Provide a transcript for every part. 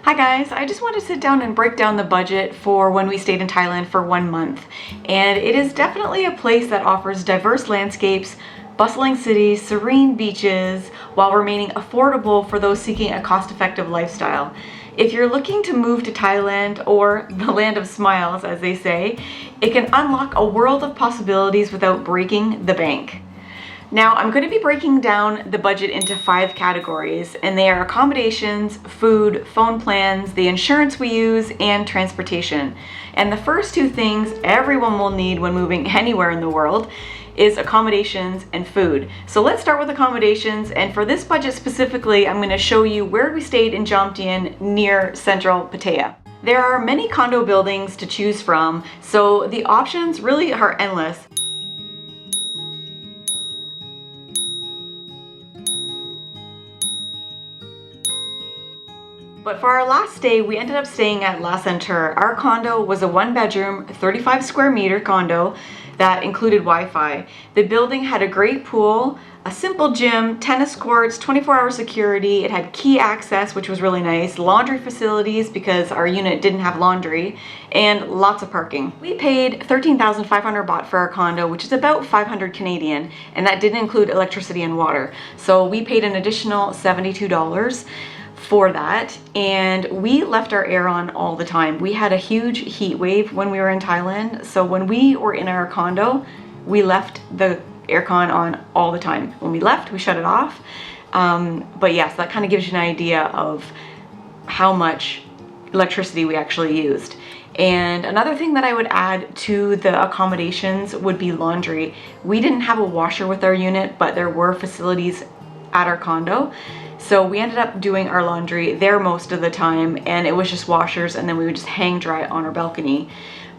Hi guys, I just wanted to sit down and break down the budget for when we stayed in Thailand for 1 month. And it is definitely a place that offers diverse landscapes, bustling cities, serene beaches, while remaining affordable for those seeking a cost-effective lifestyle. If you're looking to move to Thailand, or the land of smiles as they say, it can unlock a world of possibilities without breaking the bank. Now, I'm going to be breaking down the budget into 5 categories, and they are accommodations, food, phone plans, the insurance we use, and transportation. And the first 2 things everyone will need when moving anywhere in the world is accommodations and food. So let's start with accommodations, and for this budget specifically, I'm going to show you where we stayed in Jomtien near central Pattaya. There are many condo buildings to choose from, so the options really are endless. But for our last stay, we ended up staying at La Center. Our condo was a 1-bedroom, 35 square meter condo that included Wi-Fi. The building had a great pool, a simple gym, tennis courts, 24-hour security. It had key access, which was really nice, laundry facilities because our unit didn't have laundry, and lots of parking. We paid 13,500 baht for our condo, which is about 500 Canadian, and that didn't include electricity and water. So we paid an additional $72 for that, and we left our air on all the time. We had a huge heat wave when we were in Thailand, so when we were in our condo, we left the aircon on all the time. When we left, we shut it off. But yes, that kind of gives you an idea of how much electricity we actually used. And another thing that I would add to the accommodations would be laundry. We didn't have a washer with our unit, but there were facilities at our condo. So we ended up doing our laundry there most of the time, and it was just washers, and then we would just hang dry on our balcony.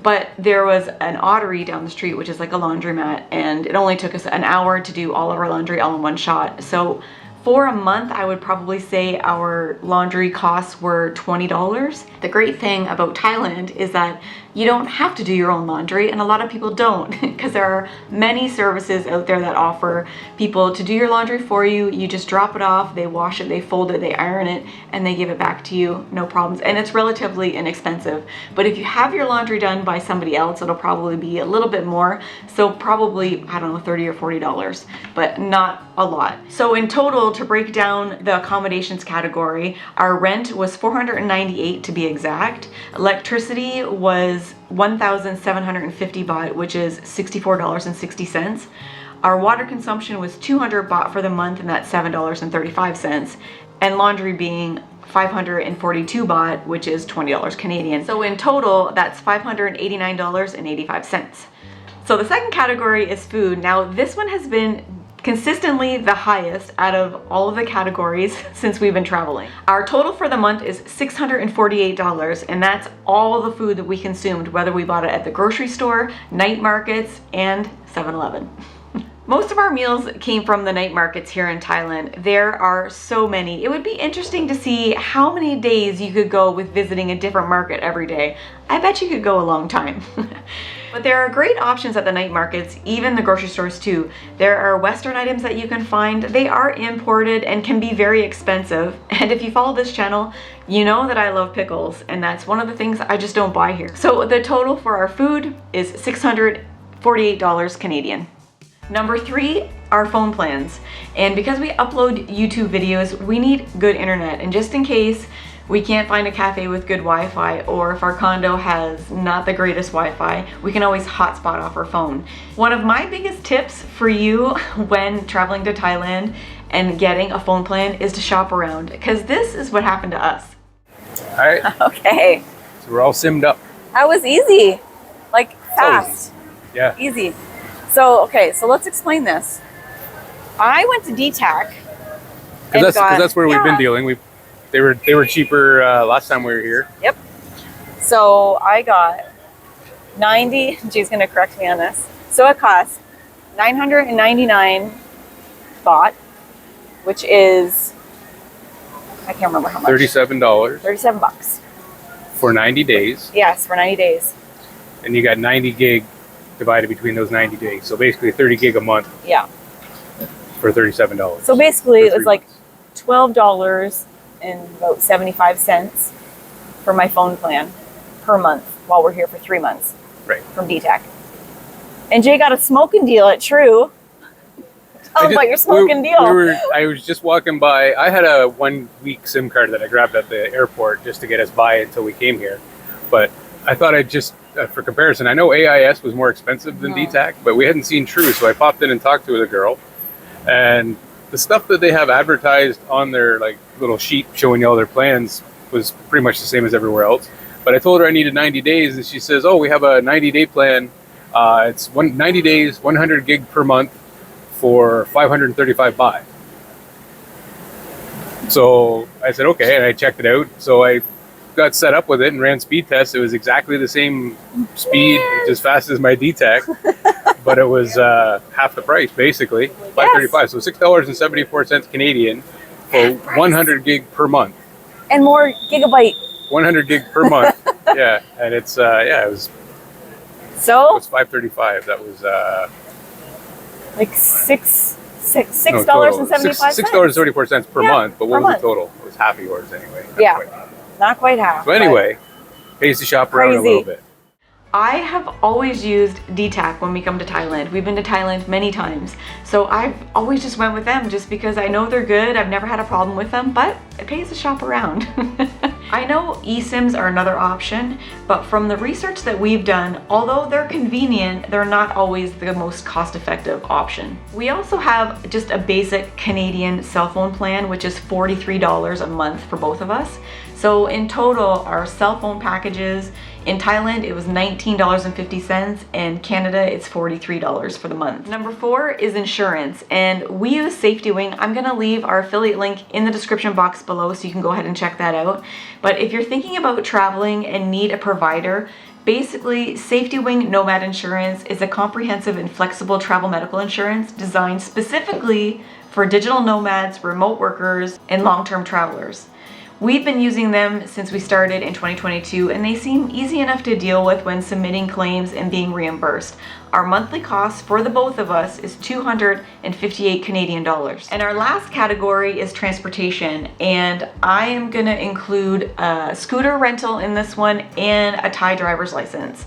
But there was an ottery down the street, which is like a laundromat, and it only took us an hour to do all of our laundry all in one shot. So for a month, I would probably say our laundry costs were $20. The great thing about Thailand is that you don't have to do your own laundry, and a lot of people don't, because there are many services out there that offer people to do your laundry for you. You just drop it off, they wash it, they fold it, they iron it, and they give it back to you, no problems. And it's relatively inexpensive. But if you have your laundry done by somebody else, it'll probably be a little bit more. So probably, I don't know, $30 or $40, but not a lot. So in total, to break down the accommodations category, our rent was $498 to be exact. Electricity was 1,750 baht, which is $64.60. Our water consumption was 200 baht for the month, and that's $7.35. And laundry being 542 baht, which is $20 Canadian. So in total, that's $589.85. So the second category is food. Now this one has been consistently the highest out of all of the categories since we've been traveling. Our total for the month is $648, and that's all the food that we consumed, whether we bought it at the grocery store, night markets, and 7-Eleven. Most of our meals came from the night markets here in Thailand. There are so many. It would be interesting to see how many days you could go with visiting a different market every day. I bet you could go a long time. But there are great options at the night markets, even the grocery stores too. There are Western items that you can find. They are imported and can be very expensive. And if you follow this channel, you know that I love pickles, and that's one of the things I just don't buy here. So the total for our food is $648 Canadian. Number 3, our phone plans. And because we upload YouTube videos, we need good internet. And just in case we can't find a cafe with good Wi-Fi, or if our condo has not the greatest Wi-Fi, we can always hotspot off our phone. One of my biggest tips for you when traveling to Thailand and getting a phone plan is to shop around, because this is what happened to us. All right. Okay. So we're all simmed up. That was easy. Like fast. Yeah. Easy. So, okay, so let's explain this. I went to DTAC. Because that's where we've been dealing. They were cheaper last time we were here. Yep. So I got 90, she's gonna correct me on this. So it cost 999 baht, which is, I can't remember how much. $37. 37 bucks. For 90 days. Yes, for 90 days. And you got 90 gig divided between those 90 days. So basically 30 gig a month. Yeah. For $37. So basically it was like $12 and about 75 cents for my phone plan per month while we're here for 3 months Right. from DTAC. And Jay got a smoking deal at True. Tell them about your smoking deal. I was just walking by. I had a 1 week SIM card that I grabbed at the airport just to get us by until we came here. But I thought I'd just, for comparison, I know AIS was more expensive than DTAC, but we hadn't seen True, so I popped in and talked to the girl. And the stuff that they have advertised on their like little sheet showing you all their plans was pretty much the same as everywhere else. But I told her I needed 90 days, and she says, "Oh, we have a 90-day plan. It's 90 days, 100 gig per month for 535 baht." So I said, okay, and I checked it out. So I got set up with it and ran speed tests. It was exactly the same speed, as fast as my DTAC, but it was half the price, basically, 535. So $6.74 Canadian for 100 gig per month. And more gigabyte. 100 gig per month. Yeah, and it's it was So 535. That was like $6.75. $6.74 per month. But per what was month. the total? It was half of yours anyway. Not quite half. So anyway, pays to shop around a little bit. I have always used DTAC when we come to Thailand. We've been to Thailand many times. So I've always just went with them just because I know they're good. I've never had a problem with them, but it pays to shop around. I know eSIMs are another option, but from the research that we've done, although they're convenient, they're not always the most cost-effective option. We also have just a basic Canadian cell phone plan, which is $43 a month for both of us. So in total, our cell phone packages in Thailand, it was $19.50, and Canada, it's $43 for the month. Number 4 is insurance, and we use Safety Wing. I'm gonna leave our affiliate link in the description box below so you can go ahead and check that out. But if you're thinking about traveling and need a provider, basically, Safety Wing Nomad Insurance is a comprehensive and flexible travel medical insurance designed specifically for digital nomads, remote workers, and long-term travelers. We've been using them since we started in 2022, and they seem easy enough to deal with when submitting claims and being reimbursed. Our monthly cost for the both of us is 258 Canadian dollars. And our last category is transportation, and I am gonna include a scooter rental in this one and a Thai driver's license.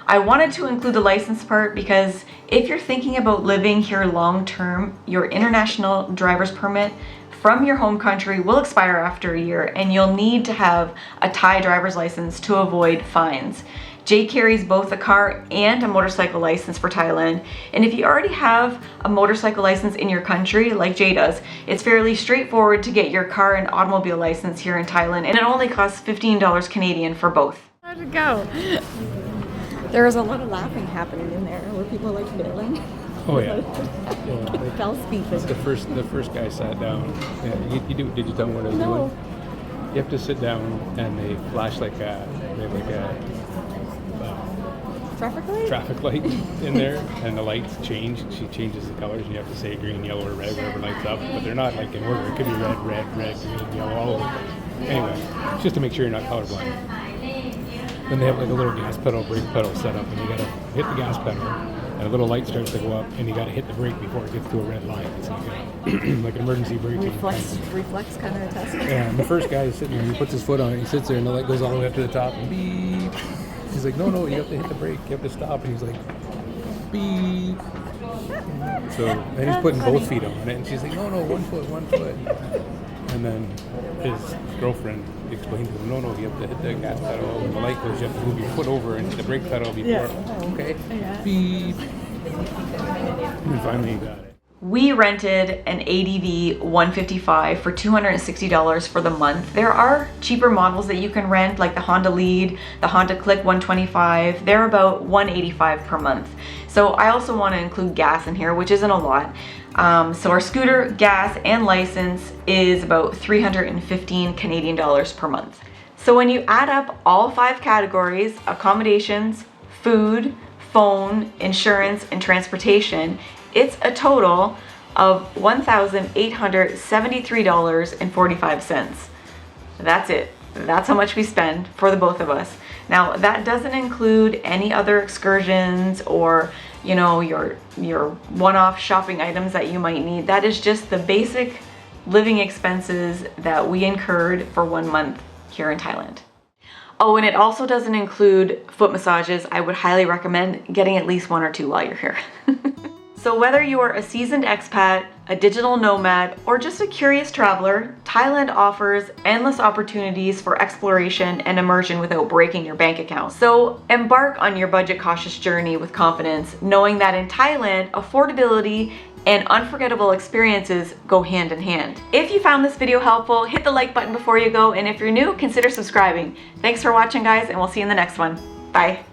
I wanted to include the license part because if you're thinking about living here long term, your international driver's permit from your home country will expire after a year, and you'll need to have a Thai driver's license to avoid fines. Jay carries both a car and a motorcycle license for Thailand, and if you already have a motorcycle license in your country, like Jay does, it's fairly straightforward to get your car and automobile license here in Thailand, and it only costs $15 Canadian for both. How'd it go? There was a lot of laughing happening in there. Were people like bailing? Oh yeah. Fell speechless. The first guy sat down. Yeah, did you tell him what I was doing? You have to sit down, and they flash they have traffic light in there, and the lights change. She changes the colors, and you have to say green, yellow, or red, whatever lights up. But they're not like in order. It could be red, green, yellow, all over. Anyway, just to make sure you're not colorblind. Then they have like a little gas pedal, brake pedal set up, and you gotta hit the gas pedal. And a little light starts to go up, and you got to hit the brake before it gets to a red line. It's like like an emergency braking. Reflex kind of a test. Yeah, and the first guy is sitting there, he puts his foot on it, he sits there, and the light goes all the way up to the top, and beep. He's like, no, you have to hit the brake, you have to stop, and he's like, beep. So, and he's putting both feet on it, and she's like, no, 1 foot. And then his girlfriend explained to him, no, you have to hit the gas pedal. When the light goes, you have to move your foot over and hit the brake pedal before. Yeah. Oh, okay. Yeah. Beep. And finally he got it. We rented an ADV 155 for $260 for the month. There are cheaper models that you can rent, like the Honda Lead, the Honda Click 125. They're about $185 per month. So I also want to include gas in here, which isn't a lot. So our scooter, gas, and license is about 315 Canadian dollars per month. So when you add up all 5 categories, accommodations, food, phone, insurance, and transportation, it's a total of $1,873.45. That's it. That's how much we spend for the both of us. Now, that doesn't include any other excursions or, you know, your one-off shopping items that you might need. That is just the basic living expenses that we incurred for 1 month here in Thailand. Oh, and it also doesn't include foot massages. I would highly recommend getting at least 1 or 2 while you're here. So whether you're a seasoned expat, a digital nomad, or just a curious traveler, Thailand offers endless opportunities for exploration and immersion without breaking your bank account. So embark on your budget cautious journey with confidence, knowing that in Thailand, affordability and unforgettable experiences go hand in hand. If you found this video helpful, hit the like button before you go, and if you're new, consider subscribing. Thanks for watching, guys, and we'll see you in the next one. Bye.